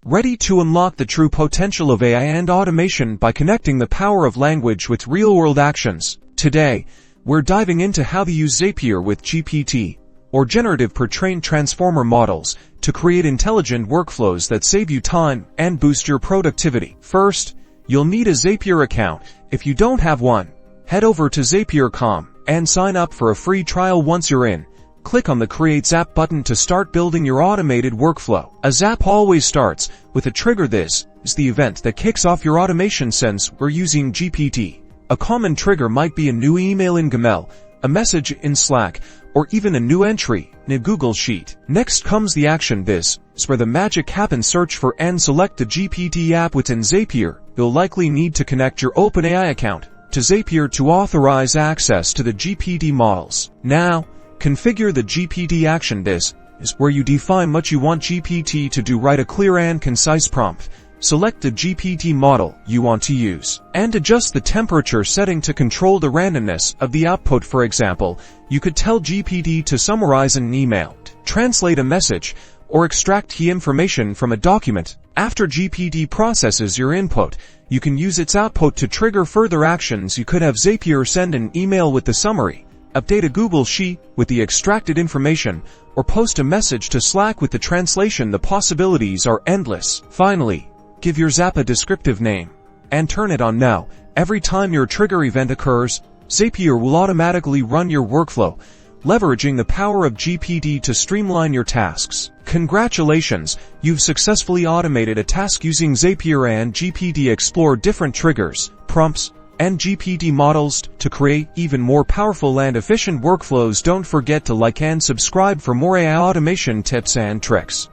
Ready to unlock the true potential of AI and automation by connecting the power of language with real-world actions? Today, we're diving into how to use Zapier with GPT, or generative pre-trained transformer models, to create intelligent workflows that save you time and boost your productivity. First, you'll need a Zapier account. If you don't have one, head over to Zapier.com and sign up for a free trial. Once you're in, click on the Create Zap button to start building your automated workflow. A Zap always starts with a trigger. This is the event that kicks off your automation since we're using GPT. A common trigger might be a new email in Gmail, a message in Slack, or even a new entry in a Google Sheet. Next comes the action. This is where the magic happens. Search for and select the GPT app within Zapier. You'll likely need to connect your OpenAI account to Zapier to authorize access to the GPT models. Now, configure the GPT action. This is where you define what you want GPT to do. Write a clear and concise prompt. Select the GPT model you want to use, and adjust the temperature setting to control the randomness of the output. For example, you could tell GPT to summarize an email, translate a message, or extract key information from a document. After GPT processes your input, you can use its output to trigger further actions. You could have Zapier send an email with the summary, update a Google Sheet with the extracted information, or post a message to Slack with the translation. The possibilities are endless. Finally, give your Zap a descriptive name and turn it on. Now, every time your trigger event occurs, Zapier will automatically run your workflow, leveraging the power of GPT to streamline your tasks. Congratulations, you've successfully automated a task using Zapier and GPT. Explore different triggers, prompts, and GPT models to create even more powerful and efficient workflows. Don't forget to like and subscribe for more AI automation tips and tricks.